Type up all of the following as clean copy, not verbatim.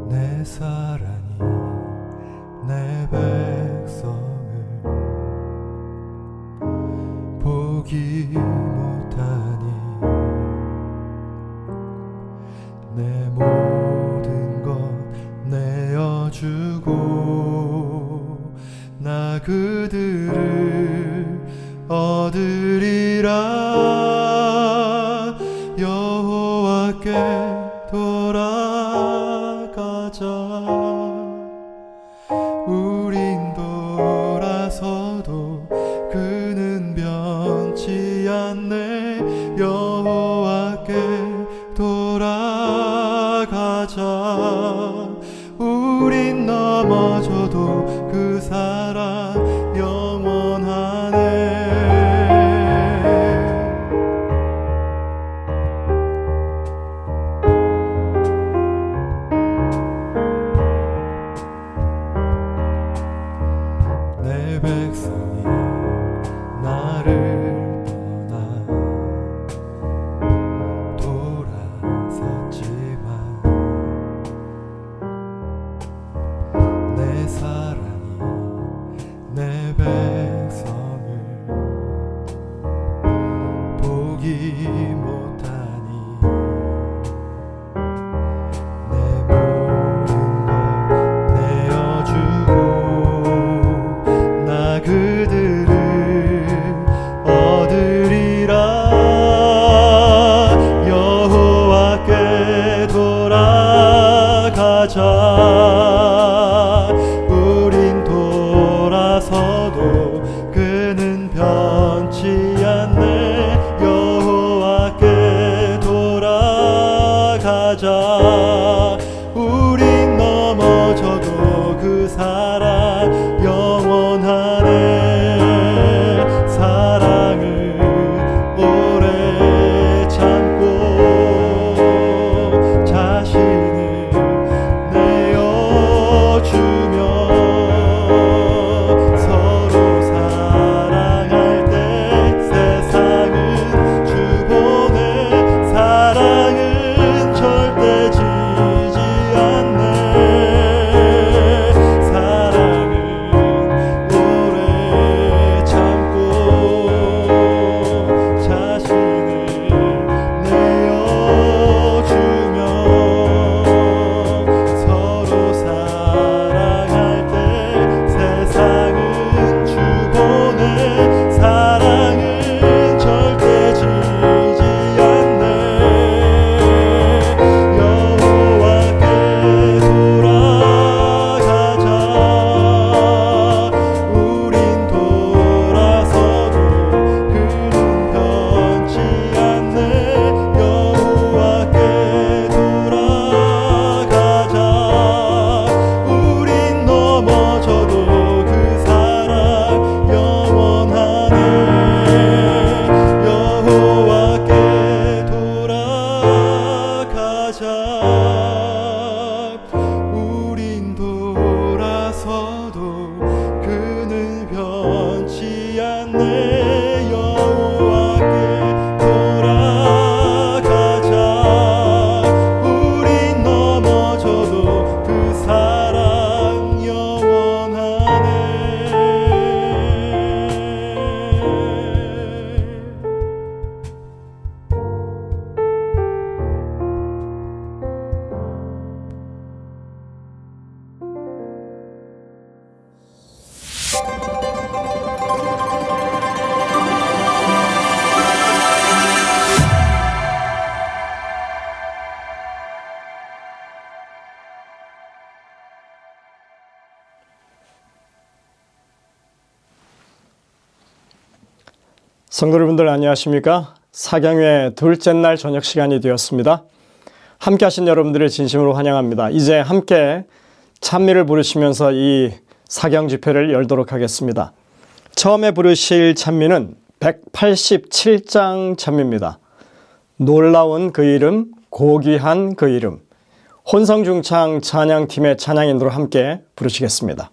내 사랑이 내 백성을 보기 못하니 내 모든 것 내어주고 나 그들을 얻으리라. 여호와께 돌아가자. 우린 돌아서도 그는 변치 않네. 여호와께 돌아가자. 우린 넘어져도 그 사랑 영원하네. 내 백성이 나를 떠나 돌아섰지만 내 사랑이 내 백성을 보기 못하니 내 모든 것 내어주고 나 그들을 얻으리라. 여호와께 돌아가자. 우린 돌아서도 그는 변치 않네. 여호와께 돌아가자. 우린 넘어져도 그 사랑 영원하네. 사랑을 오래 참고 자신을 내어주며 서로 사랑할 때 세상은 주보내. 사랑은 절대 지지 않네. 사랑은 오래 참고 자신을 내어주며 서로 사랑할 때 세상은 주보내. 사랑은 절대 지지 않네. 여호와께 돌아가자. 우린 돌아서도 그는 변치 않네. 여호와께 돌아가자. 우린 넘어져도 그 사랑 영원하네. 여호와께 돌아가자. 우린 돌아서도 그는 변치 않네. 여호와께 돌아가자. 우린 넘어져도 그 사랑 영원하네. 성도 여러분들 안녕하십니까? 사경회 둘째 날 저녁 시간이 되었습니다. 함께 하신 여러분들을 진심으로 환영합니다. 이제 함께 찬미를 부르시면서 이 사경 집회를 열도록 하겠습니다. 처음에 부르실 찬미는 187장 찬미입니다. 놀라운 그 이름, 고귀한 그 이름. 혼성중창 찬양팀의 찬양인으로 함께 부르시겠습니다.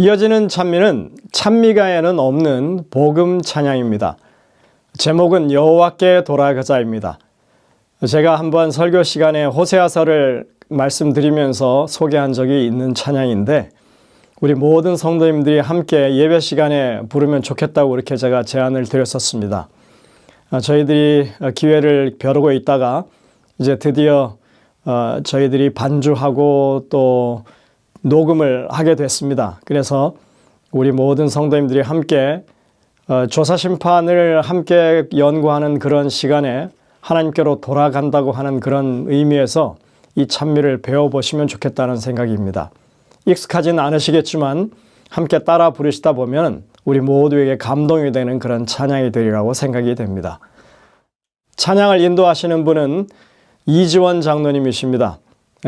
이어지는 찬미는 찬미가에는 없는 복음 찬양입니다. 제목은 여호와께 돌아가자입니다. 제가 한번 설교 시간에 호세아서를 말씀드리면서 소개한 적이 있는 찬양인데 우리 모든 성도님들이 함께 예배 시간에 부르면 좋겠다고 이렇게 제가 제안을 드렸었습니다. 저희들이 기회를 벼르고 있다가 이제 드디어 저희들이 반주하고 또 녹음을 하게 됐습니다. 그래서 우리 모든 성도님들이 함께 조사심판을 함께 연구하는 그런 시간에 하나님께로 돌아간다고 하는 그런 의미에서 이 찬미를 배워보시면 좋겠다는 생각입니다. 익숙하지는 않으시겠지만 함께 따라 부르시다 보면 우리 모두에게 감동이 되는 그런 찬양이 되리라고 생각이 됩니다. 찬양을 인도하시는 분은 이지원 장로님이십니다.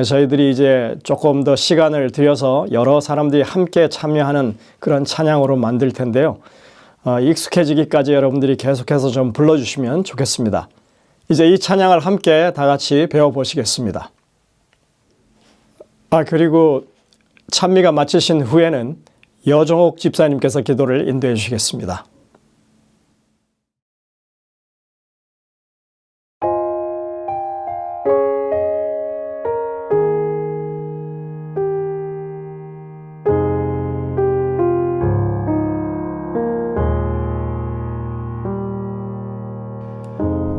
저희들이 이제 조금 더 시간을 들여서 여러 사람들이 함께 참여하는 그런 찬양으로 만들 텐데요. 익숙해지기까지 여러분들이 계속해서 좀 불러주시면 좋겠습니다. 이제 이 찬양을 함께 다 같이 배워보시겠습니다. 그리고 찬미가 마치신 후에는 여종옥 집사님께서 기도를 인도해 주시겠습니다.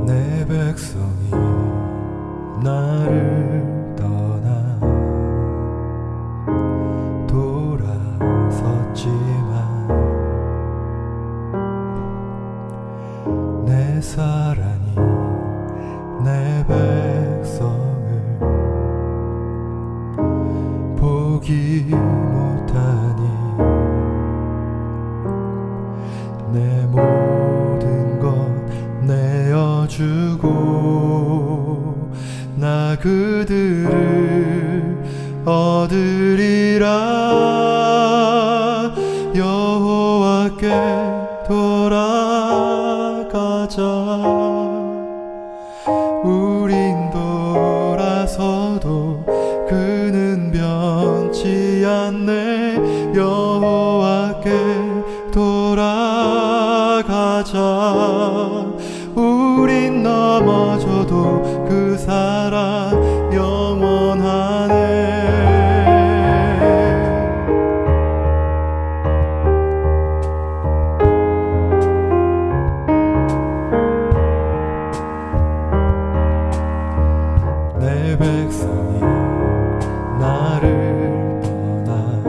내 백성이 나를 떠나 돌아섰지만 내 사랑이 내 백성을 보기 못하니 내 모든 것 내어주고 나 그들을 얻으리라. 여호와께 돌아가자. 우린 돌아서도 그는 변치 않네. 여호와께 돌아가자. 우린 넘어져도 그 사랑 영원하네. 내 백성이 나를 떠나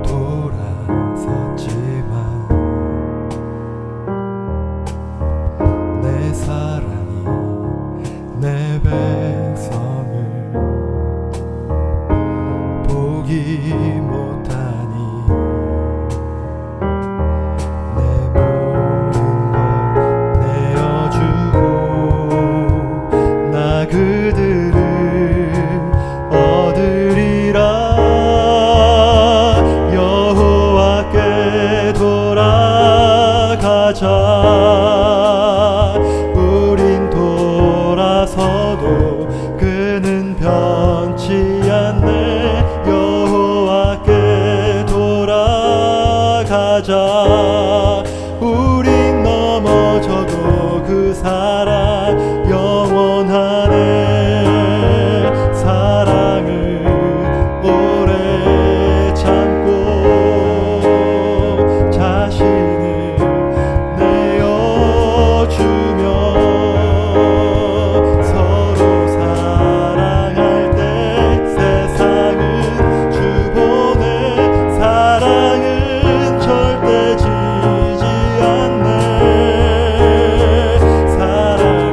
돌아섰지만 내 사랑이 내 백성을 보기 못하니 내 모든 것 내어주고 나 그들을 얻으리라. 여호와께 돌아가자. 우린 돌아서도 그는 변치 않네. 여호와께 돌아가자. 우린 넘어져도 그 사랑 영원하네. 사랑을 오래 참고 자신을 내어주며 서로 사랑할 때 세상은 주보내. 사랑은 절대 지지 않네. 사랑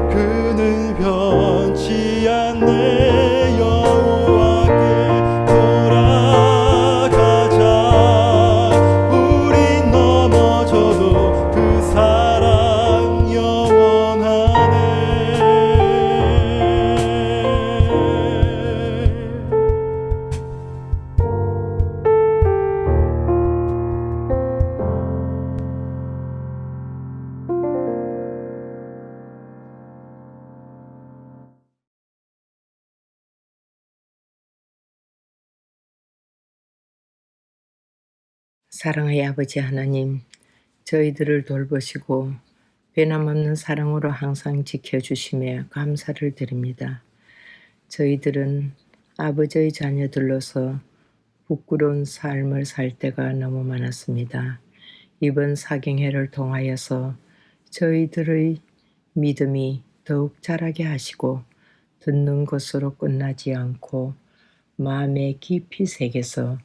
그는 변치 않네. 여호와께 돌아가자. 우린 넘어져도 그 사랑 영원하네. 사랑의 아버지 하나님, 저희들을 돌보시고 변함없는 사랑으로 항상 지켜주시며 감사를 드립니다. 저희들은 아버지의 자녀들로서 부끄러운 삶을 살 때가 너무 많았습니다. 이번 사경회를 통하여서 저희들의 믿음이 더욱 자라게 하시고 듣는 것으로 끝나지 않고 마음에 깊이 새겨서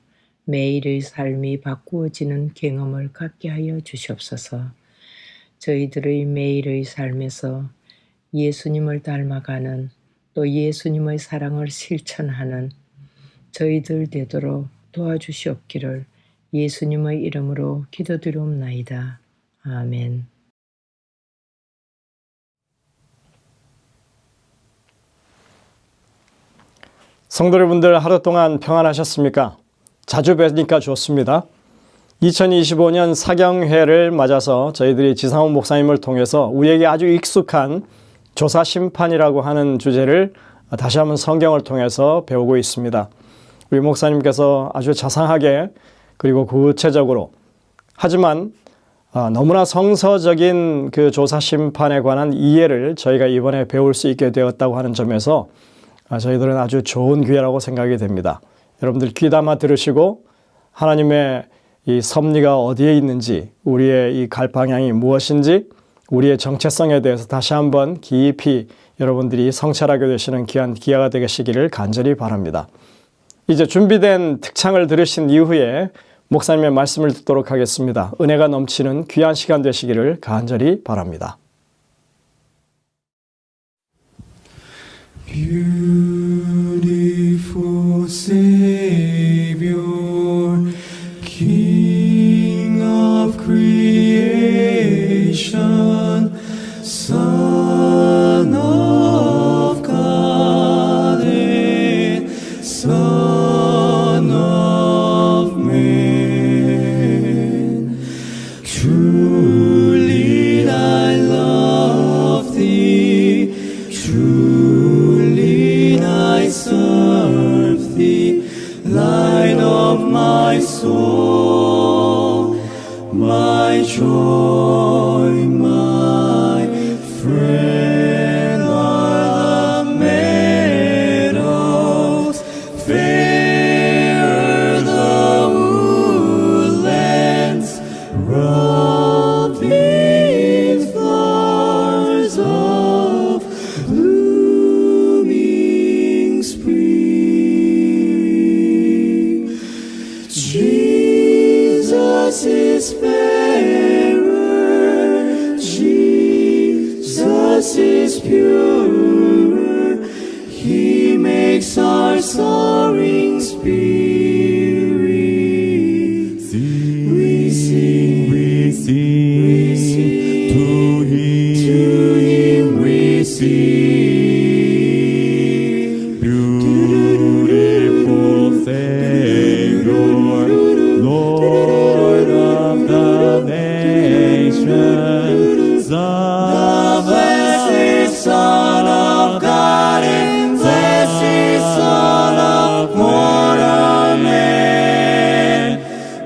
매일의 삶이 바꾸어지는 경험을 갖게 하여 주시옵소서. 저희들의 매일의 삶에서 예수님을 닮아가는, 또 예수님의 사랑을 실천하는 저희들 되도록 도와주시옵기를 예수님의 이름으로 기도드리옵나이다. 아멘. 성도 여러분들, 하루 동안 평안하셨습니까? 자주 뵈니까 좋습니다. 2025년 사경회를 맞아서 저희들이 지상훈 목사님을 통해서 우리에게 아주 익숙한 조사심판이라고 하는 주제를 다시 한번 성경을 통해서 배우고 있습니다. 우리 목사님께서 아주 자상하게 그리고 구체적으로, 하지만 너무나 성서적인 그 조사심판에 관한 이해를 저희가 이번에 배울 수 있게 되었다고 하는 점에서 저희들은 아주 좋은 기회라고 생각이 됩니다. 여러분들 귀담아 들으시고 하나님의 이 섭리가 어디에 있는지, 우리의 이 갈 방향이 무엇인지, 우리의 정체성에 대해서 다시 한번 깊이 여러분들이 성찰하게 되시는 귀한 기회가 되시기를 간절히 바랍니다. 이제 준비된 특창을 들으신 이후에 목사님의 말씀을 듣도록 하겠습니다. 은혜가 넘치는 귀한 시간 되시기를 간절히 바랍니다. Beautiful Savior, King of creation, Son of God and Son of Man, truly I love thee, truly I serve thee, light of my soul, my joy, my friend are the meadows, fair the woodlands, robed in flowers of blooming spring. Jesus is fairer, Jesus is purer, He makes our soaring spirit. We sing, we sing, to Him we sing. Beautiful Savior, Lord of the nations, the blessed Son of God and blessed Son of mortal man.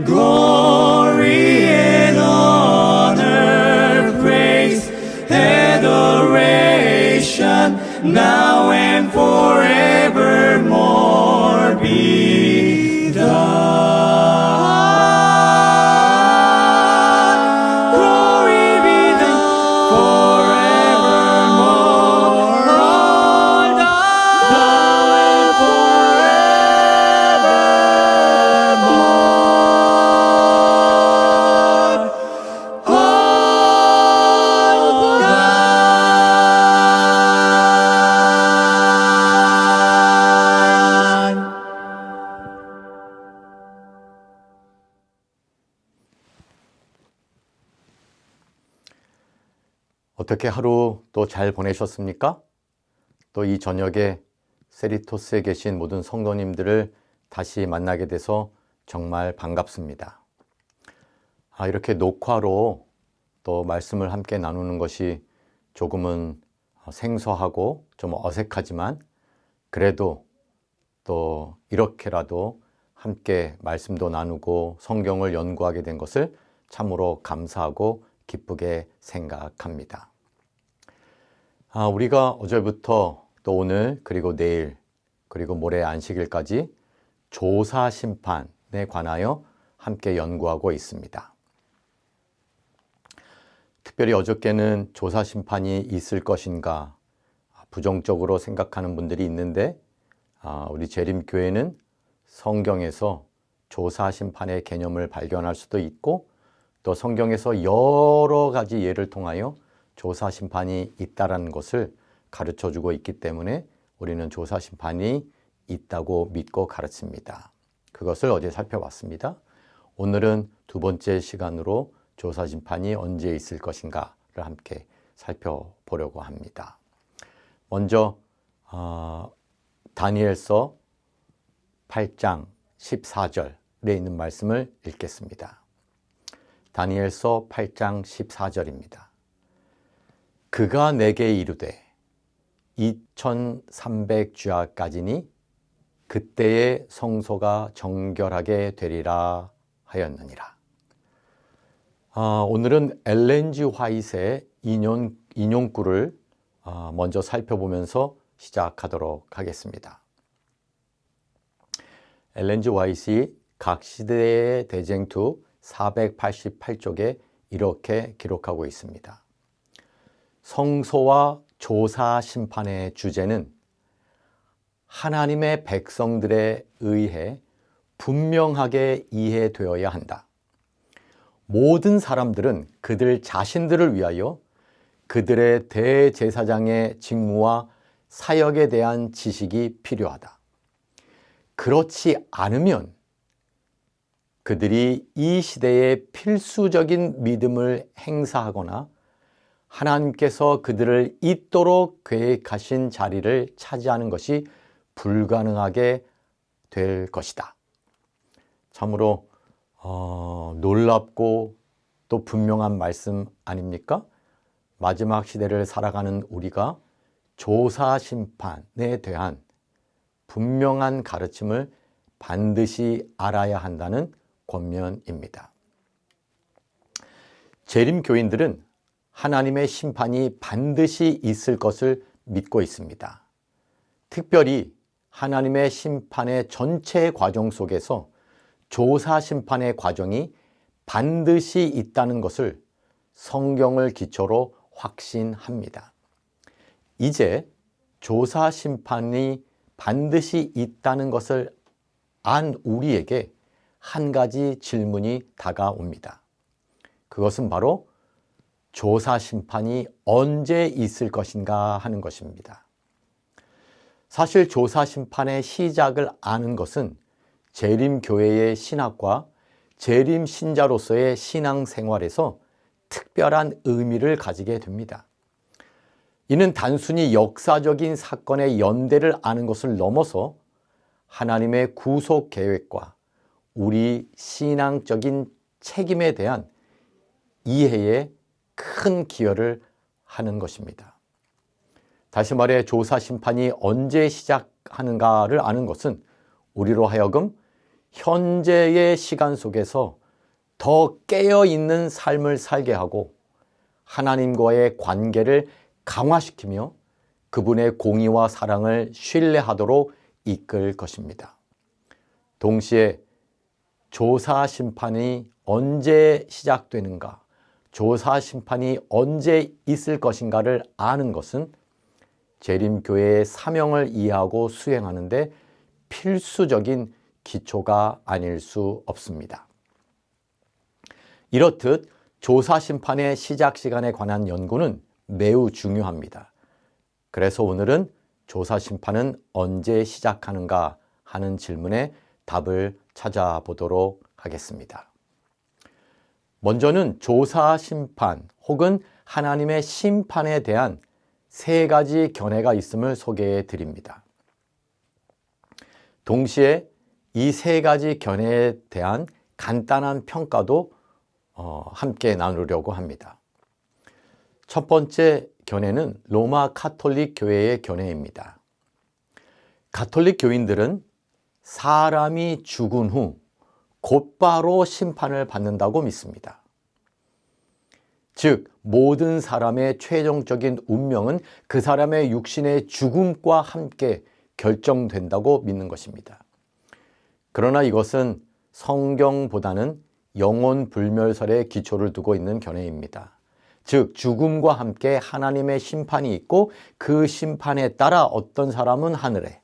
Glory and honor, praise, adoration, now and forevermore be done. Glory be done forevermore, all done, now and forevermore, all done. 어떻게 하루 또 잘 보내셨습니까? 또 이 저녁에 세리토스에 계신 모든 성도님들을 다시 만나게 돼서 정말 반갑습니다. 이렇게 녹화로 또 말씀을 함께 나누는 것이 조금은 생소하고 좀 어색하지만 그래도 또 이렇게라도 함께 말씀도 나누고 성경을 연구하게 된 것을 참으로 감사하고 기쁘게 생각합니다. 우리가 어제부터 또 오늘 그리고 내일 그리고 모레 안식일까지 조사 심판에 관하여 함께 연구하고 있습니다. 특별히 어저께는 조사 심판이 있을 것인가 부정적으로 생각하는 분들이 있는데 우리 재림교회는 성경에서 조사 심판의 개념을 발견할 수도 있고 또 성경에서 여러 가지 예를 통하여 조사 심판이 있다는 것을 가르쳐주고 있기 때문에 우리는 조사 심판이 있다고 믿고 가르칩니다. 그것을 어제 살펴봤습니다. 오늘은 두 번째 시간으로 조사 심판이 언제 있을 것인가를 함께 살펴보려고 합니다. 먼저 다니엘서 8장 14절에 있는 말씀을 읽겠습니다. 다니엘서 8장 14절입니다. 그가 내게 이르되 2300주야까지니 그때의 성소가 정결하게 되리라 하였느니라. 오늘은 엘렌 G 화이트의 인용구를 먼저 살펴보면서 시작하도록 하겠습니다. 엘렌 G 화이트이 각 시대의 대쟁투 488쪽에 이렇게 기록하고 있습니다. 성소와 조사 심판의 주제는 하나님의 백성들에 의해 분명하게 이해되어야 한다. 모든 사람들은 그들 자신들을 위하여 그들의 대제사장의 직무와 사역에 대한 지식이 필요하다. 그렇지 않으면 그들이 이 시대에 필수적인 믿음을 행사하거나 하나님께서 그들을 있도록 계획하신 자리를 차지하는 것이 불가능하게 될 것이다. 참으로 놀랍고 또 분명한 말씀 아닙니까? 마지막 시대를 살아가는 우리가 조사 심판에 대한 분명한 가르침을 반드시 알아야 한다는 권면입니다. 재림교인들은 하나님의 심판이 반드시 있을 것을 믿고 있습니다. 특별히 하나님의 심판의 전체 과정 속에서 조사 심판의 과정이 반드시 있다는 것을 성경을 기초로 확신합니다. 이제 조사 심판이 반드시 있다는 것을 안 우리에게 한 가지 질문이 다가옵니다. 그것은 바로 조사 심판이 언제 있을 것인가 하는 것입니다. 사실 조사 심판의 시작을 아는 것은 재림교회의 신학과 재림 신자로서의 신앙생활에서 특별한 의미를 가지게 됩니다. 이는 단순히 역사적인 사건의 연대를 아는 것을 넘어서 하나님의 구속 계획과 우리 신앙적인 책임에 대한 이해에 큰 기여를 하는 것입니다. 다시 말해 조사 심판이 언제 시작하는가를 아는 것은 우리로 하여금 현재의 시간 속에서 더 깨어있는 삶을 살게 하고 하나님과의 관계를 강화시키며 그분의 공의와 사랑을 신뢰하도록 이끌 것입니다. 동시에 조사 심판이 언제 시작되는가, 조사 심판이 언제 있을 것인가를 아는 것은 재림교회의 사명을 이해하고 수행하는 데 필수적인 기초가 아닐 수 없습니다. 이렇듯 조사 심판의 시작 시간에 관한 연구는 매우 중요합니다. 그래서 오늘은 조사 심판은 언제 시작하는가 하는 질문에 답을 찾아보도록 하겠습니다. 먼저는 조사 심판 혹은 하나님의 심판에 대한 세 가지 견해가 있음을 소개해 드립니다. 동시에 이 세 가지 견해에 대한 간단한 평가도 함께 나누려고 합니다. 첫 번째 견해는 로마 가톨릭 교회의 견해입니다. 가톨릭 교인들은 사람이 죽은 후 곧바로 심판을 받는다고 믿습니다. 즉, 모든 사람의 최종적인 운명은 그 사람의 육신의 죽음과 함께 결정된다고 믿는 것입니다. 그러나 이것은 성경보다는 영혼 불멸설에 기초를 두고 있는 견해입니다. 즉, 죽음과 함께 하나님의 심판이 있고 그 심판에 따라 어떤 사람은 하늘에,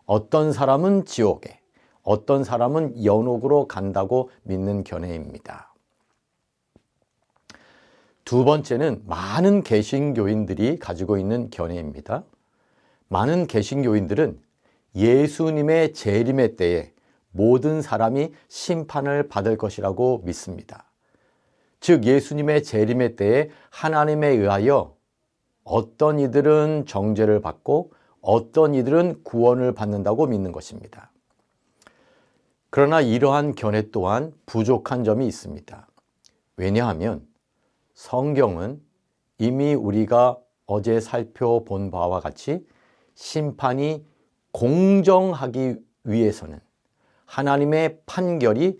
어떤 사람은 지옥에, 어떤 사람은 연옥으로 간다고 믿는 견해입니다. 두 번째는 많은 개신교인들이 가지고 있는 견해입니다. 많은 개신교인들은 예수님의 재림의 때에 모든 사람이 심판을 받을 것이라고 믿습니다. 즉, 예수님의 재림의 때에 하나님에 의하여 어떤 이들은 정죄를 받고 어떤 이들은 구원을 받는다고 믿는 것입니다. 그러나 이러한 견해 또한 부족한 점이 있습니다. 왜냐하면 성경은 이미 우리가 어제 살펴본 바와 같이 심판이 공정하기 위해서는, 하나님의 판결이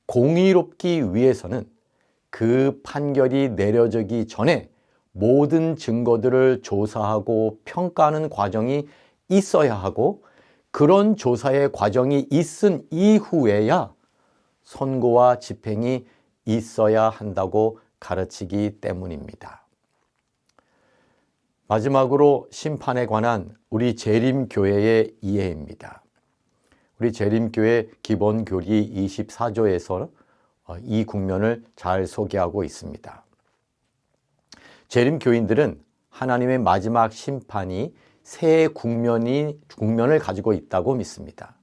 공의롭기 위해서는 그 판결이 내려지기 전에 모든 증거들을 조사하고 평가하는 과정이 있어야 하고, 그런 조사의 과정이 있은 이후에야 선고와 집행이 있어야 한다고 가르치기 때문입니다. 마지막으로 심판에 관한 우리 재림교회의 이해입니다. 우리 재림교회 기본교리 24조에서 이 국면을 잘 소개하고 있습니다. 재림교인들은 하나님의 마지막 심판이 세 국면을 가지고 있다고 믿습니다.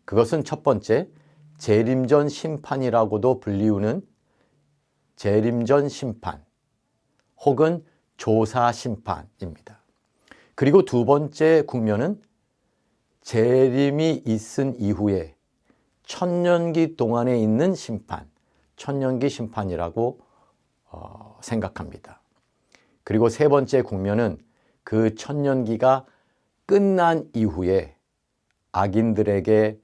그것은 첫 번째, 재림전 심판이라고도 불리우는 재림전 심판 혹은 조사 심판입니다. 그리고 두 번째 국면은 재림이 있은 이후에 천년기 동안에 있는 심판, 천년기 심판이라고 생각합니다. 그리고 세 번째 국면은 그 천년기가 끝난 이후에 악인들에게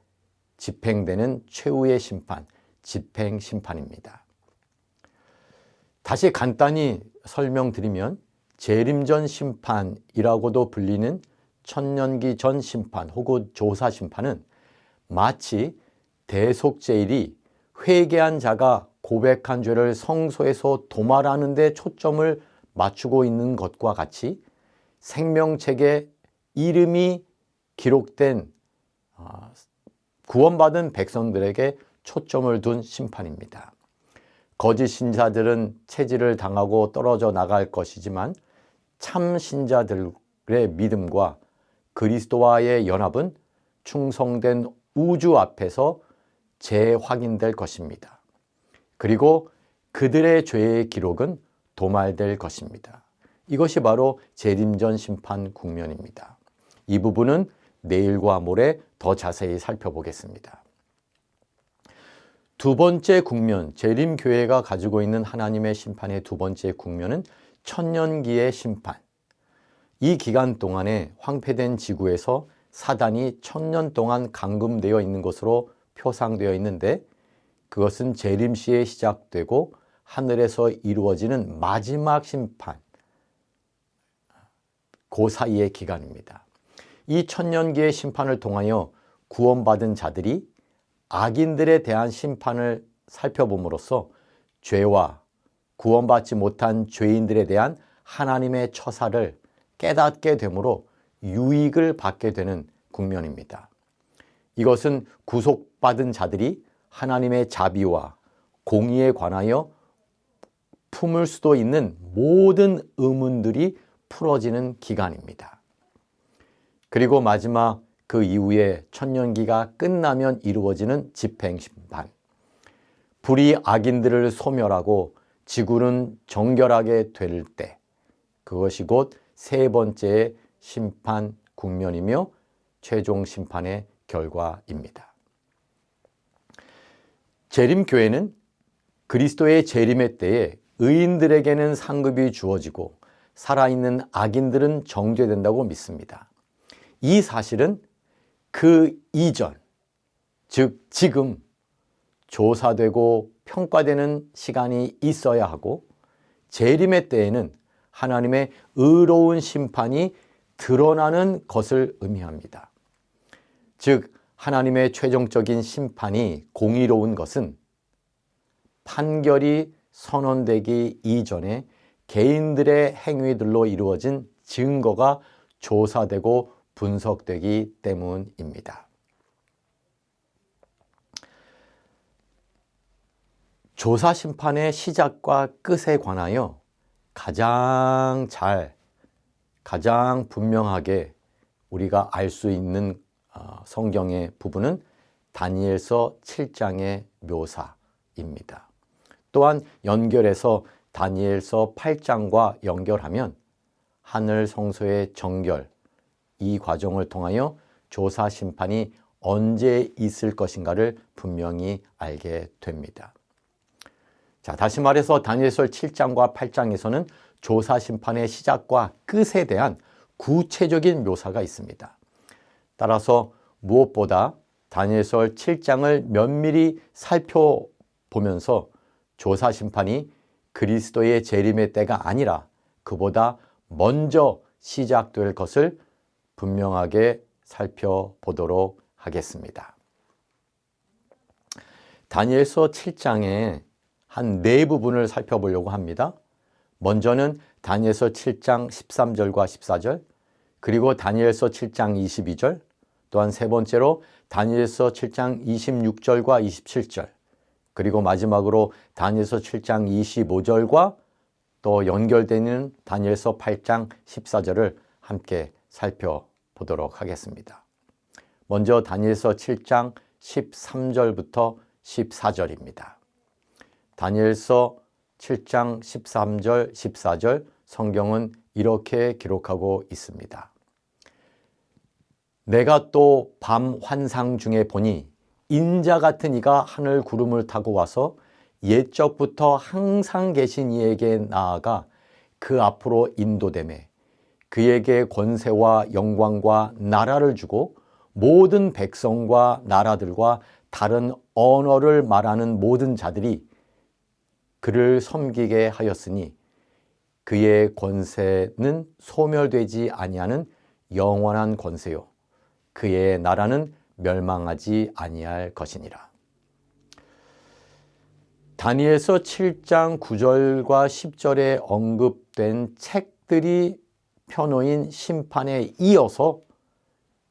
집행되는 최후의 심판, 집행심판입니다. 다시 간단히 설명드리면 재림전 심판이라고도 불리는 천년기 전 심판 혹은 조사 심판은 마치 대속죄일이 회개한 자가 고백한 죄를 성소에서 도말하는 데 초점을 맞추고 있는 것과 같이 생명책에 이름이 기록된 구원받은 백성들에게 초점을 둔 심판입니다. 거짓 신자들은 체질을 당하고 떨어져 나갈 것이지만 참 신자들의 믿음과 그리스도와의 연합은 충성된 우주 앞에서 재확인될 것입니다. 그리고 그들의 죄의 기록은 도말될 것입니다. 이것이 바로 재림전 심판 국면입니다. 이 부분은 내일과 모레 더 자세히 살펴보겠습니다. 두 번째 국면, 재림교회가 가지고 있는 하나님의 심판의 두 번째 국면은 천년기의 심판. 이 기간 동안에 황폐된 지구에서 사단이 1000년 동안 감금되어 있는 것으로 표상되어 있는데, 그것은 재림시에 시작되고 하늘에서 이루어지는 마지막 심판, 그 사이의 기간입니다. 이 천년기의 심판을 통하여 구원받은 자들이 악인들에 대한 심판을 살펴봄으로써 죄와 구원받지 못한 죄인들에 대한 하나님의 처사를 깨닫게 되므로 유익을 받게 되는 국면입니다. 이것은 구속받은 자들이 하나님의 자비와 공의에 관하여 품을 수도 있는 모든 의문들이 풀어지는 기간입니다. 그리고 마지막 그 이후에 천년기가 끝나면 이루어지는 집행심판. 불이 악인들을 소멸하고 지구는 정결하게 될 때, 그것이 곧 세 번째의 심판 국면이며 최종 심판의 결과입니다. 재림교회는 그리스도의 재림의 때에 의인들에게는 상급이 주어지고 살아있는 악인들은 정죄된다고 믿습니다. 이 사실은 그 이전, 즉 지금 조사되고 평가되는 시간이 있어야 하고 재림의 때에는 하나님의 의로운 심판이 드러나는 것을 의미합니다. 즉 하나님의 최종적인 심판이 공의로운 것은 판결이 선언되기 이전에 개인들의 행위들로 이루어진 증거가 조사되고 분석되기 때문입니다. 조사 심판의 시작과 끝에 관하여 가장 분명하게 우리가 알 수 있는 성경의 부분은 다니엘서 7장의 묘사입니다. 또한 연결해서 다니엘서 8장과 연결하면 하늘 성소의 정결, 이 과정을 통하여 조사 심판이 언제 있을 것인가를 분명히 알게 됩니다. 자, 다시 말해서 다니엘서 7장과 8장에서는 조사 심판의 시작과 끝에 대한 구체적인 묘사가 있습니다. 따라서 무엇보다 다니엘서 7장을 면밀히 살펴보면서 조사 심판이 그리스도의 재림의 때가 아니라 그보다 먼저 시작될 것을 분명하게 살펴보도록 하겠습니다. 다니엘서 7장의 한 네 부분을 살펴보려고 합니다. 먼저는 다니엘서 7장 13절과 14절, 그리고 다니엘서 7장 22절, 또한 세 번째로 다니엘서 7장 26절과 27절, 그리고 마지막으로 다니엘서 7장 25절과 또 연결되는 다니엘서 8장 14절을 함께 살펴보도록 하겠습니다. 먼저 다니엘서 7장 13절부터 14절입니다. 다니엘서 7장 13절, 14절 성경은 이렇게 기록하고 있습니다. 내가 또 밤 환상 중에 보니 인자 같은 이가 하늘 구름을 타고 와서 옛적부터 항상 계신 이에게 나아가 그 앞으로 인도되매 그에게 권세와 영광과 나라를 주고 모든 백성과 나라들과 다른 언어를 말하는 모든 자들이 그를 섬기게 하였으니 그의 권세는 소멸되지 아니하는 영원한 권세요 그의 나라는 멸망하지 아니할 것이니라. 다니엘서 7장 9절과 10절에 언급된 책들이 펴놓인 심판에 이어서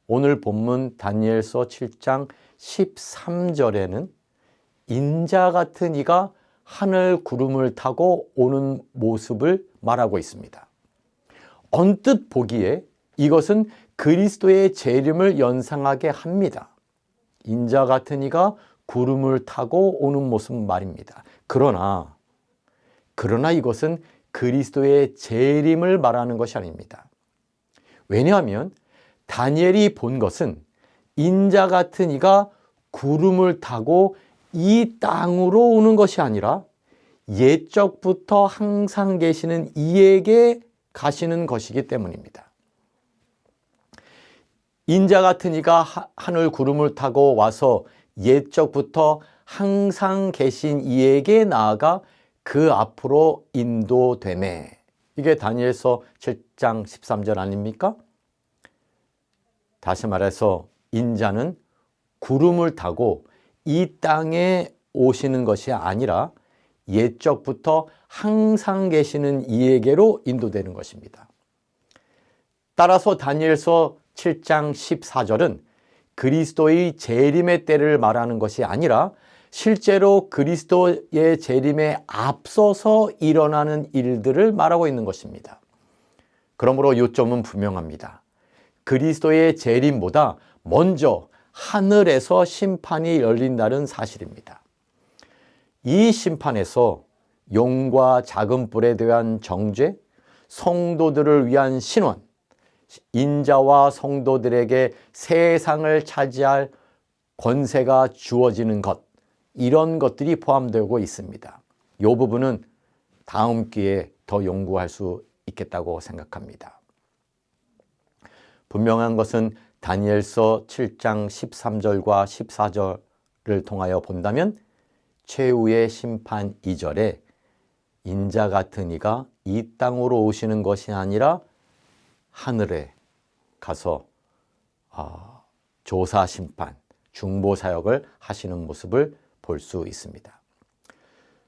오늘 본문 다니엘서 7장 13절에는 인자 같은 이가 하늘 구름을 타고 오는 모습을 말하고 있습니다. 언뜻 보기에 이것은 그리스도의 재림을 연상하게 합니다. 인자 같은 이가 구름을 타고 오는 모습 말입니다. 그러나 이것은 그리스도의 재림을 말하는 것이 아닙니다. 왜냐하면 다니엘이 본 것은 인자 같은 이가 구름을 타고 이 땅으로 오는 것이 아니라 옛적부터 항상 계시는 이에게 가시는 것이기 때문입니다. 인자 같은 이가 하늘 구름을 타고 와서 옛적부터 항상 계신 이에게 나아가 그 앞으로 인도되매. 이게 다니엘서 7장 13절 아닙니까? 다시 말해서 인자는 구름을 타고 이 땅에 오시는 것이 아니라 옛적부터 항상 계시는 이에게로 인도되는 것입니다. 따라서 다니엘서 7장 14절은 그리스도의 재림의 때를 말하는 것이 아니라 실제로 그리스도의 재림에 앞서서 일어나는 일들을 말하고 있는 것입니다. 그러므로 요점은 분명합니다. 그리스도의 재림보다 먼저 하늘에서 심판이 열린다는 사실입니다. 이 심판에서 용과 작은 뿔에 대한 정죄, 성도들을 위한 신원, 인자와 성도들에게 세상을 차지할 권세가 주어지는 것, 이런 것들이 포함되고 있습니다. 이 부분은 다음 기회에 더 연구할 수 있겠다고 생각합니다. 분명한 것은 다니엘서 7장 13절과 14절을 통하여 본다면 최후의 심판 2절에 인자 같은 이가 이 땅으로 오시는 것이 아니라 하늘에 가서 조사 심판, 중보 사역을 하시는 모습을 볼 수 있습니다.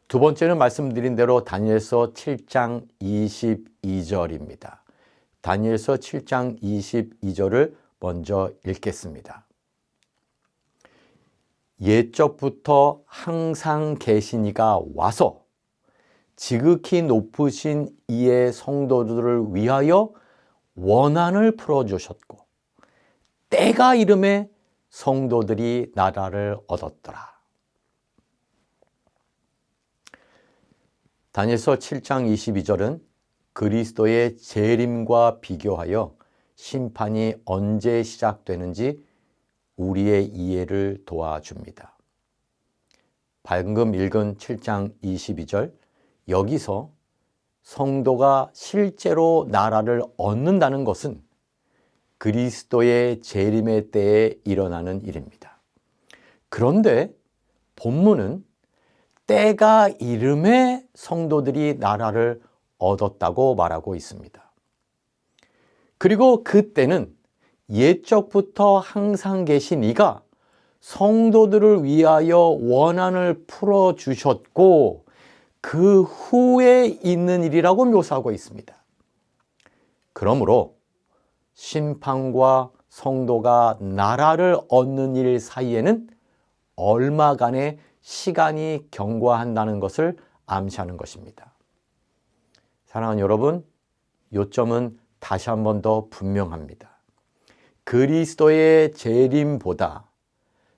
두 번째는 말씀드린 대로 다니엘서 7장 22절입니다. 다니엘서 7장 22절을 먼저 읽겠습니다. 옛적부터 항상 계신 이가 와서 지극히 높으신 이의 성도들을 위하여 원한을 풀어주셨고 때가 이름에 성도들이 나라를 얻었더라. 다니엘서 7장 22절은 그리스도의 재림과 비교하여 심판이 언제 시작되는지 우리의 이해를 도와줍니다. 방금 읽은 7장 22절, 여기서 성도가 실제로 나라를 얻는다는 것은 그리스도의 재림의 때에 일어나는 일입니다. 그런데 본문은 때가 이름에 성도들이 나라를 얻었다고 말하고 있습니다. 그리고 그 때는 옛적부터 항상 계신 이가 성도들을 위하여 원한을 풀어주셨고 그 후에 있는 일이라고 묘사하고 있습니다. 그러므로 심판과 성도가 나라를 얻는 일 사이에는 얼마간의 시간이 경과한다는 것을 암시하는 것입니다. 사랑하는 여러분, 요점은 다시 한 번 더 분명합니다. 그리스도의 재림보다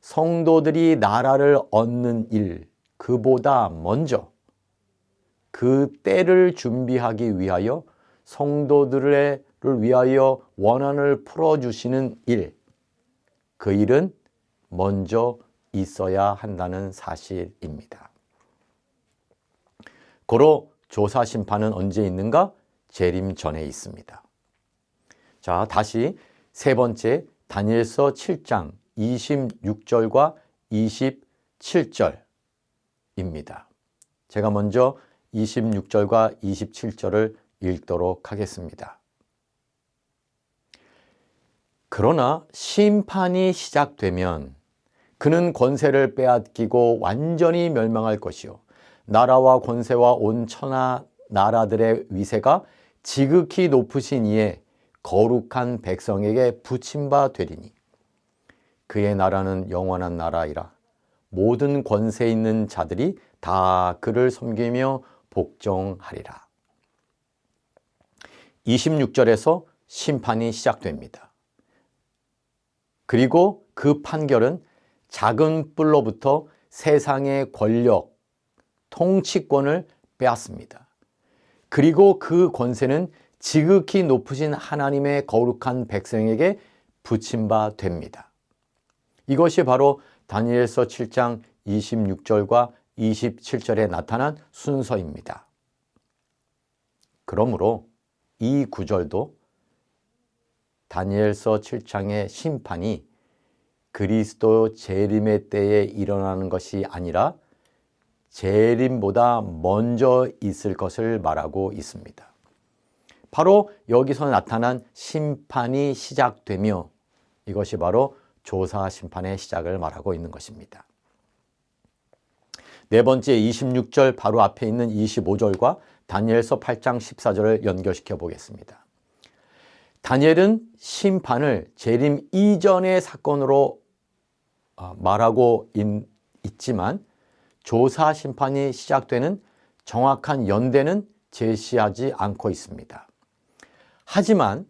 성도들이 나라를 얻는 일, 그보다 먼저 그 때를 준비하기 위하여 성도들을 위하여 원한을 풀어주시는 일, 그 일은 먼저 있어야 한다는 사실입니다. 고로 조사 심판은 언제 있는가? 재림 전에 있습니다. 자, 다시 세 번째 다니엘서 7장 26절과 27절입니다. 제가 먼저 26절과 27절을 읽도록 하겠습니다. 그러나 심판이 시작되면 그는 권세를 빼앗기고 완전히 멸망할 것이요 나라와 권세와 온 천하 나라들의 위세가 지극히 높으신 이의 거룩한 백성에게 붙임바 되리니 그의 나라는 영원한 나라이라 모든 권세 있는 자들이 다 그를 섬기며 복종하리라. 26절에서 심판이 시작됩니다. 그리고 그 판결은 작은 뿔로부터 세상의 권력, 통치권을 빼앗습니다. 그리고 그 권세는 지극히 높으신 하나님의 거룩한 백성에게 붙임바 됩니다. 이것이 바로 다니엘서 7장 26절과 27절에 나타난 순서입니다. 그러므로 이 구절도 다니엘서 7장의 심판이 그리스도 재림의 때에 일어나는 것이 아니라 재림보다 먼저 있을 것을 말하고 있습니다. 바로 여기서 나타난 심판이 시작되며 이것이 바로 조사 심판의 시작을 말하고 있는 것입니다. 네 번째 26절 바로 앞에 있는 25절과 다니엘서 8장 14절을 연결시켜 보겠습니다. 다니엘은 심판을 재림 이전의 사건으로 말하고 있지만 조사 심판이 시작되는 정확한 연대는 제시하지 않고 있습니다. 하지만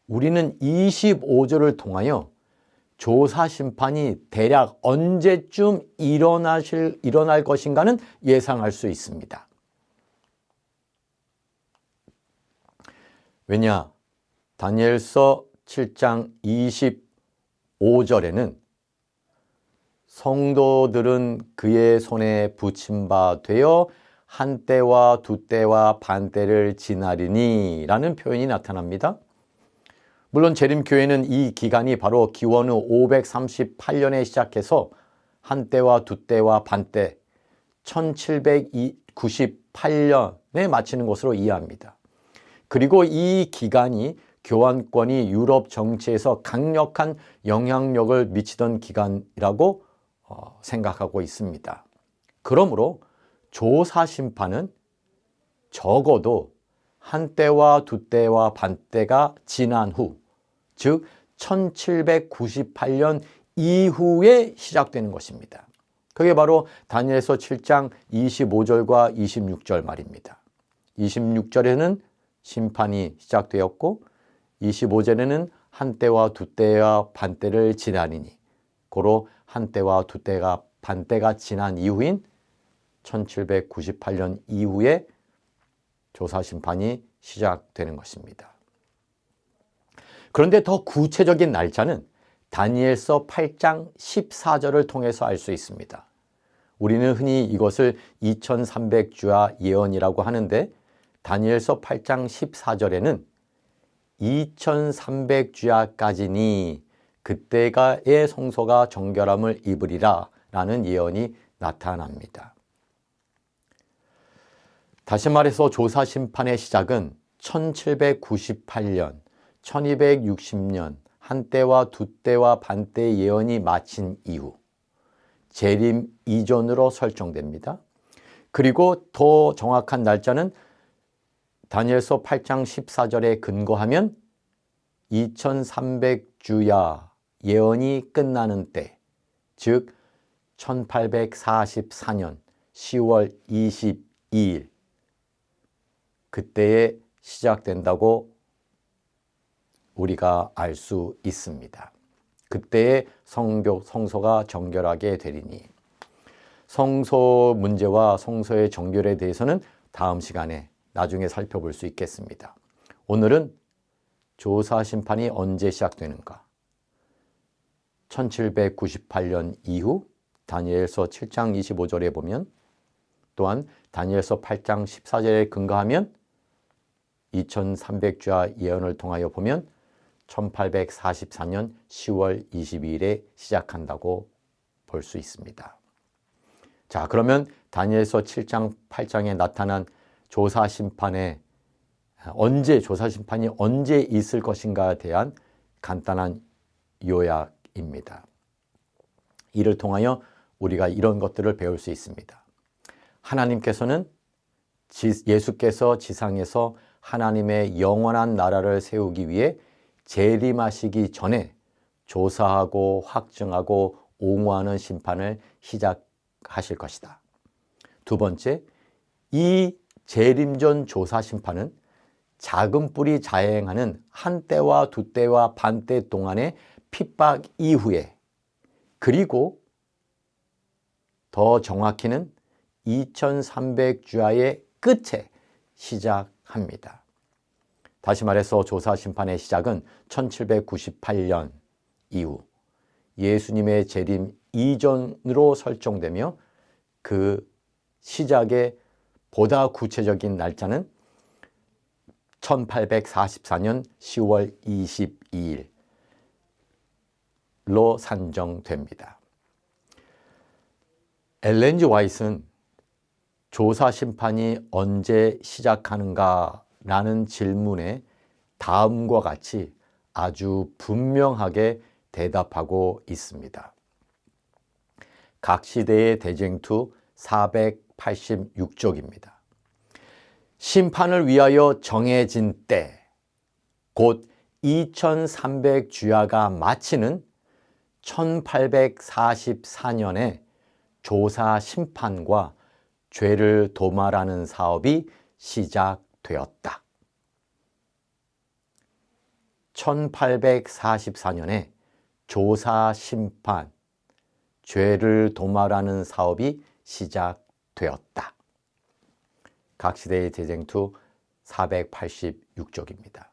우리는 25절을 통하여 조사 심판이 대략 언제쯤 일어날 것인가는 예상할 수 있습니다. 왜냐? 다니엘서 7장 25절에는 성도들은 그의 손에 붙임 바 되어 한 때와 두 때와 반 때를 지나리니 라는 표현이 나타납니다. 물론 재림교회는 이 기간이 바로 기원 후 538년에 시작해서 한 때와 두 때와 반 때 1798년에 마치는 것으로 이해합니다. 그리고 이 기간이 교환권이 유럽 정치에서 강력한 영향력을 미치던 기간이라고 생각하고 있습니다. 그러므로 조사 심판은 적어도 한 때와 두 때와 반 때가 지난 후, 즉 1798년 이후에 시작되는 것입니다. 그게 바로 다니엘서 7장 25절과 26절 말입니다. 26절에는 심판이 시작되었고 25절에는 한 때와 두 때와 반 때를 지나리니, 고로 한 때와 두 때가 반 때가 지난 이후인 1798년 이후에 조사 심판이 시작되는 것입니다. 그런데 더 구체적인 날짜는 다니엘서 8장 14절을 통해서 알 수 있습니다. 우리는 흔히 이것을 2300주야 예언이라고 하는데 다니엘서 8장 14절에는 2300주야까지니 그때가의 성소가 정결함을 입으리라 라는 예언이 나타납니다. 다시 말해서 조사 심판의 시작은 1798년, 1260년 한 때와 두 때와 반 때 예언이 마친 이후 재림 이전으로 설정됩니다. 그리고 더 정확한 날짜는 다니엘서 8장 14절에 근거하면 2300주야 예언이 끝나는 때, 즉 1844년 10월 22일 그때에 시작된다고 우리가 알 수 있습니다. 그때에 성소가 정결하게 되리니, 성소 문제와 성소의 정결에 대해서는 다음 시간에 나중에 살펴볼 수 있겠습니다. 오늘은 조사 심판이 언제 시작되는가? 1798년 이후 다니엘서 7장 25절에 보면, 또한 다니엘서 8장 14절에 근거하면 2300주야 예언을 통하여 보면 1844년 10월 22일에 시작한다고 볼 수 있습니다. 자, 그러면 다니엘서 7장 8장에 나타난 조사 심판이 언제 있을 것인가에 대한 간단한 요약입니다. 이를 통하여 우리가 이런 것들을 배울 수 있습니다. 하나님께서는 예수께서 지상에서 하나님의 영원한 나라를 세우기 위해 재림하시기 전에 조사하고 확증하고 옹호하는 심판을 시작하실 것이다. 두 번째, 이 재림전 조사 심판은 작은 뿔이 자행하는 한 때와 두 때와 반 때 동안의 핍박 이후에, 그리고 더 정확히는 2300주야의 끝에 시작합니다. 다시 말해서 조사 심판의 시작은 1798년 이후 예수님의 재림 이전으로 설정되며, 그 시작의 보다 구체적인 날짜는 1844년 10월 22일로 산정됩니다. 엘렌 G. 화이트는 조사 심판이 언제 시작하는가 라는 질문에 다음과 같이 아주 분명하게 대답하고 있습니다. 각 시대의 대쟁투 486쪽입니다. 심판을 위하여 정해진 때, 곧 2300주야가 마치는 1844년에 조사 심판과 죄를 도말하는 사업이 시작되었다. 1844년에 조사 심판, 죄를 도말하는 사업이 시작되었다. 각 시대의 대쟁투 486쪽입니다.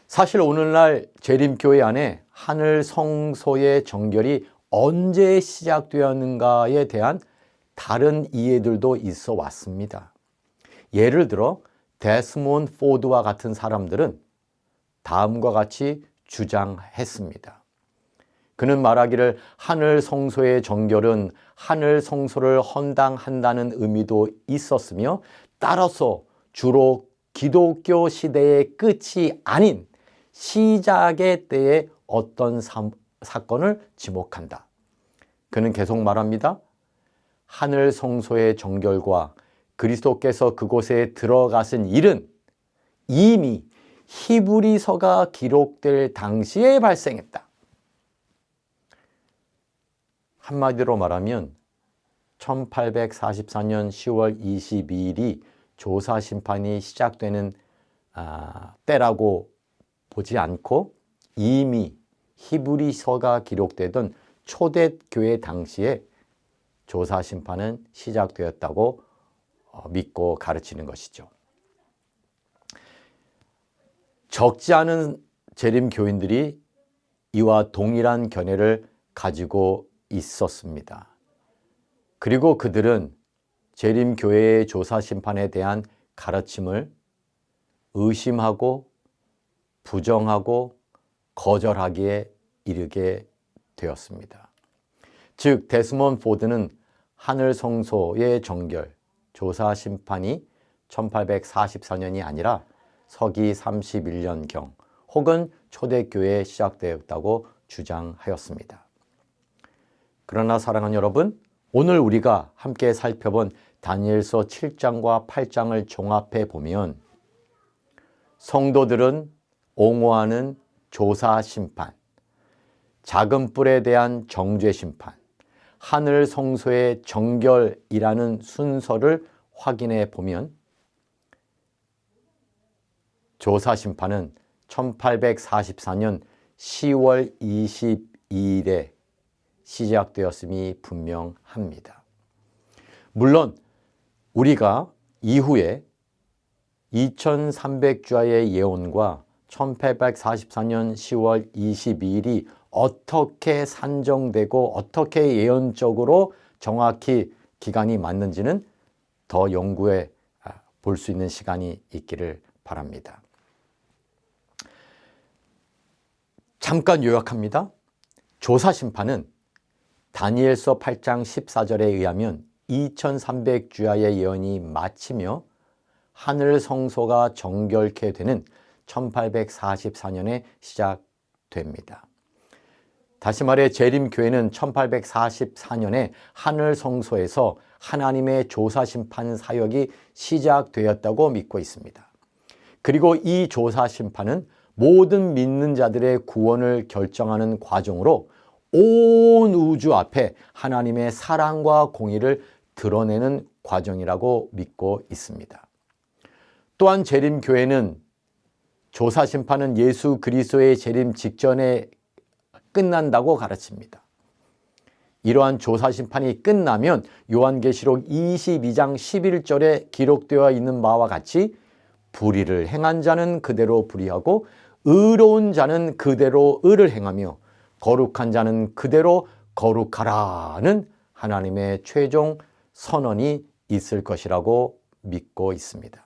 사실 오늘날 재림교회 안에 하늘 성소의 정결이 언제 시작되었는가에 대한 다른 이해들도 있어 왔습니다. 예를 들어 데스몬드 포드와 같은 사람들은 다음과 같이 주장했습니다. 그는 말하기를 하늘 성소의 정결은 하늘 성소를 헌당한다는 의미도 있었으며 따라서 주로 기독교 시대의 끝이 아닌 시작의 때의 어떤 사건을 지목한다. 그는 계속 말합니다. 하늘 성소의 정결과 그리스도께서 그곳에 들어가신 일은 이미 히브리서가 기록될 당시에 발생했다. 한마디로 말하면 1844년 10월 22일이 조사심판이 시작되는 때라고 보지 않고 이미 히브리서가 기록되던 초대교회 당시에 조사심판은 시작되었다고 믿고 가르치는 것이죠. 적지 않은 재림교인들이 이와 동일한 견해를 가지고 있었습니다. 그리고 그들은 재림교회의 조사심판에 대한 가르침을 의심하고 부정하고 거절하기에 이르게 되었습니다. 즉 데스몬드 포드는 하늘 성소의 정결, 조사심판이 1844년이 아니라 서기 31년경 혹은 초대교회에 시작되었다고 주장하였습니다. 그러나 사랑하는 여러분, 오늘 우리가 함께 살펴본 다니엘서 7장과 8장을 종합해 보면 성도들은 옹호하는 조사 심판, 작은 뿔에 대한 정죄 심판, 하늘 성소의 정결이라는 순서를 확인해 보면 조사 심판은 1844년 10월 22일에 시작되었음이 분명합니다. 물론 우리가 이후에 2300주야의 예언과 1844년 10월 22일이 어떻게 산정되고 어떻게 예언적으로 정확히 기간이 맞는지는 더 연구해 볼 수 있는 시간이 있기를 바랍니다. 잠깐 요약합니다. 조사심판은 다니엘서 8장 14절에 의하면 2300주야의 예언이 마치며 하늘 성소가 정결케 되는 1844년에 시작됩니다. 다시 말해 재림교회는 1844년에 하늘 성소에서 하나님의 조사심판 사역이 시작되었다고 믿고 있습니다. 그리고 이 조사심판은 모든 믿는 자들의 구원을 결정하는 과정으로 온 우주 앞에 하나님의 사랑과 공의를 드러내는 과정이라고 믿고 있습니다. 또한 재림교회는 조사심판은 예수 그리스도의 재림 직전에 끝난다고 가르칩니다. 이러한 조사심판이 끝나면 요한계시록 22장 11절에 기록되어 있는 바와 같이 불의를 행한 자는 그대로 불의하고 의로운 자는 그대로 의를 행하며 거룩한 자는 그대로 거룩하라는 하나님의 최종 선언이 있을 것이라고 믿고 있습니다.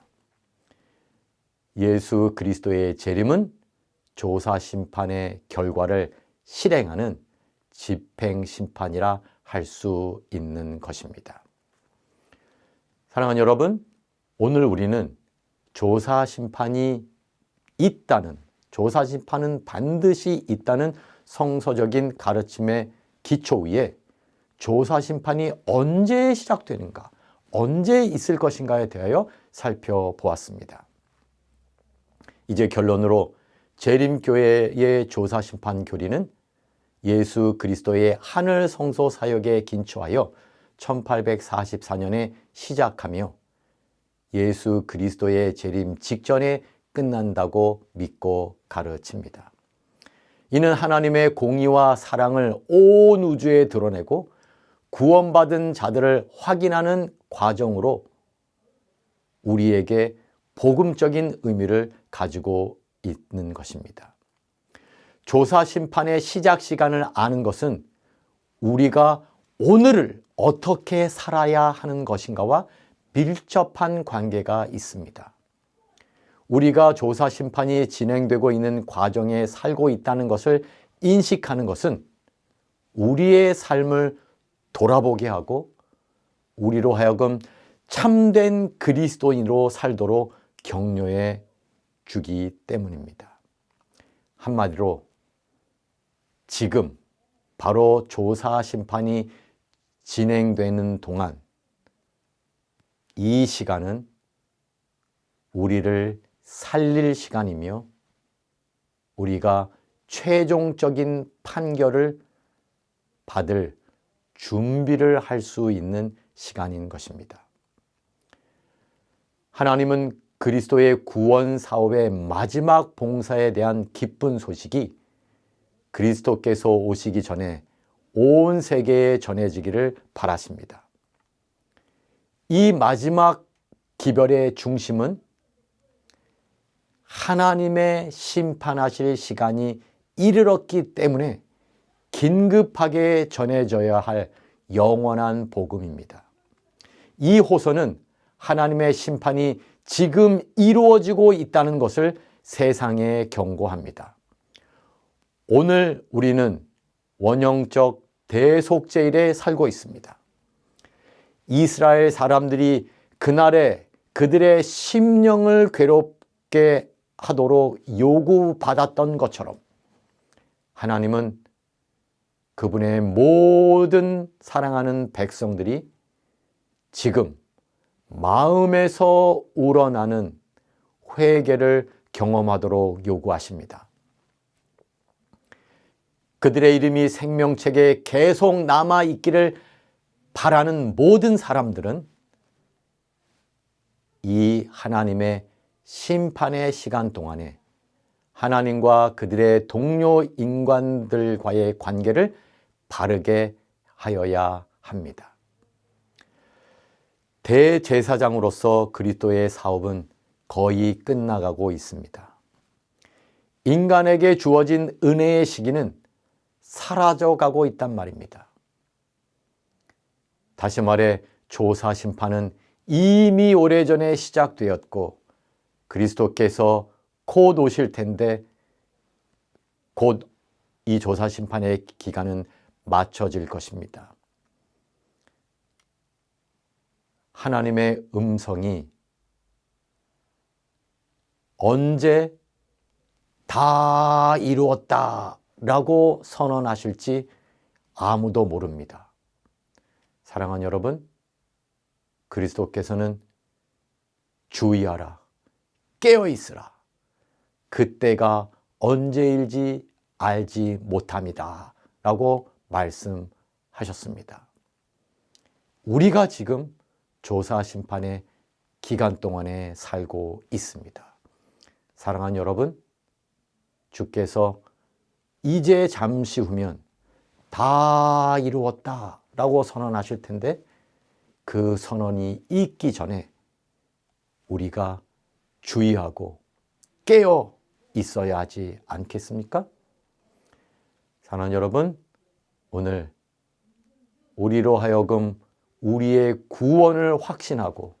예수 그리스도의 재림은 조사심판의 결과를 실행하는 집행심판이라 할 수 있는 것입니다. 사랑하는 여러분, 오늘 우리는 조사심판이 있다는, 조사심판은 반드시 있다는 성서적인 가르침의 기초 위에 조사심판이 언제 시작되는가, 언제 있을 것인가에 대하여 살펴보았습니다. 이제 결론으로 재림교회의 조사심판 교리는 예수 그리스도의 하늘 성소 사역에 긴초하여 1844년에 시작하며 예수 그리스도의 재림 직전에 끝난다고 믿고 가르칩니다. 이는 하나님의 공의와 사랑을 온 우주에 드러내고 구원받은 자들을 확인하는 과정으로 우리에게 복음적인 의미를 가지고 있는 것입니다. 조사 심판의 시작 시간을 아는 것은 우리가 오늘을 어떻게 살아야 하는 것인가와 밀접한 관계가 있습니다. 우리가 조사 심판이 진행되고 있는 과정에 살고 있다는 것을 인식하는 것은 우리의 삶을 돌아보게 하고 우리로 하여금 참된 그리스도인으로 살도록 격려해 주기 때문입니다. 한마디로 지금 바로 조사 심판이 진행되는 동안 이 시간은 우리를 살릴 시간이며 우리가 최종적인 판결을 받을 준비를 할 수 있는 시간인 것입니다. 하나님은 그리스도의 구원 사업의 마지막 봉사에 대한 기쁜 소식이 그리스도께서 오시기 전에 온 세계에 전해지기를 바라십니다. 이 마지막 기별의 중심은 하나님의 심판하실 시간이 이르렀기 때문에 긴급하게 전해져야 할 영원한 복음입니다. 이 호소는 하나님의 심판이 지금 이루어지고 있다는 것을 세상에 경고합니다. 오늘 우리는 원형적 대속죄일에 살고 있습니다. 이스라엘 사람들이 그날에 그들의 심령을 괴롭게 하도록 요구받았던 것처럼 하나님은 그분의 모든 사랑하는 백성들이 지금 마음에서 우러나는 회개를 경험하도록 요구하십니다. 그들의 이름이 생명책에 계속 남아있기를 바라는 모든 사람들은 이 하나님의 심판의 시간 동안에 하나님과 그들의 동료 인간들과의 관계를 바르게 하여야 합니다. 대제사장으로서 그리스도의 사업은 거의 끝나가고 있습니다. 인간에게 주어진 은혜의 시기는 사라져가고 있단 말입니다. 다시 말해 조사 심판은 이미 오래전에 시작되었고 그리스도께서 곧 오실 텐데 곧 이 조사 심판의 기간은 맞춰질 것입니다. 하나님의 음성이 언제 다 이루었다 라고 선언하실지 아무도 모릅니다. 사랑하는 여러분, 그리스도께서는 주의하라, 깨어있으라, 그때가 언제일지 알지 못합니다 라고 말씀하셨습니다. 우리가 지금 조사 심판의 기간 동안에 살고 있습니다. 사랑하는 여러분, 주께서 이제 잠시 후면 다 이루었다 라고 선언하실 텐데 그 선언이 있기 전에 우리가 주의하고 깨어 있어야 하지 않겠습니까? 사랑하는 여러분, 오늘 우리로 하여금 우리의 구원을 확신하고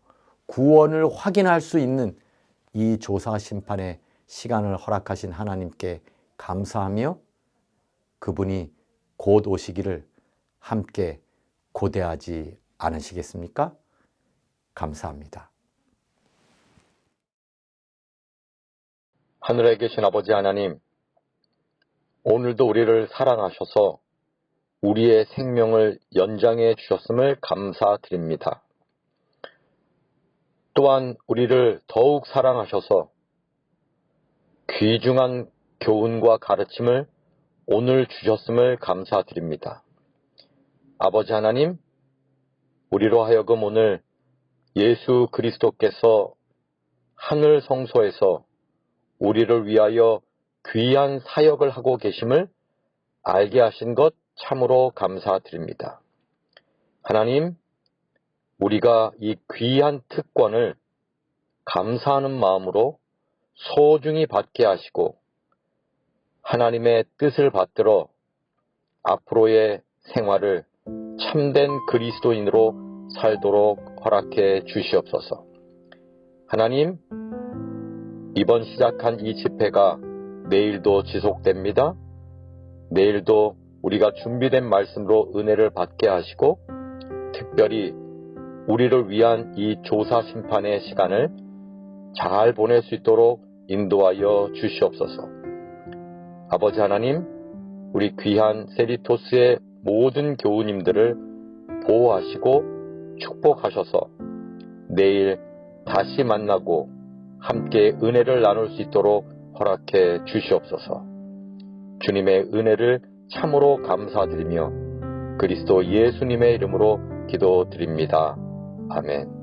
구원을 확인할 수 있는 이 조사 심판의 시간을 허락하신 하나님께 감사하며 그분이 곧 오시기를 함께 고대하지 않으시겠습니까? 감사합니다. 하늘에 계신 아버지 하나님, 오늘도 우리를 사랑하셔서 우리의 생명을 연장해 주셨음을 감사드립니다. 또한 우리를 더욱 사랑하셔서 귀중한 교훈과 가르침을 오늘 주셨음을 감사드립니다. 아버지 하나님, 우리로 하여금 오늘 예수 그리스도께서 하늘 성소에서 우리를 위하여 귀한 사역을 하고 계심을 알게 하신 것 참으로 감사드립니다. 하나님, 우리가 이 귀한 특권을 감사하는 마음으로 소중히 받게 하시고 하나님의 뜻을 받들어 앞으로의 생활을 참된 그리스도인으로 살도록 허락해 주시옵소서. 하나님, 이번 시작한 이 집회가 내일도 지속됩니다. 내일도 우리가 준비된 말씀으로 은혜를 받게 하시고 특별히 우리를 위한 이 조사 심판의 시간을 잘 보낼 수 있도록 인도하여 주시옵소서. 아버지 하나님, 우리 귀한 세리토스의 모든 교우님들을 보호하시고 축복하셔서 내일 다시 만나고 함께 은혜를 나눌 수 있도록 허락해 주시옵소서. 주님의 은혜를 참으로 감사드리며 그리스도 예수님의 이름으로 기도드립니다. 아멘.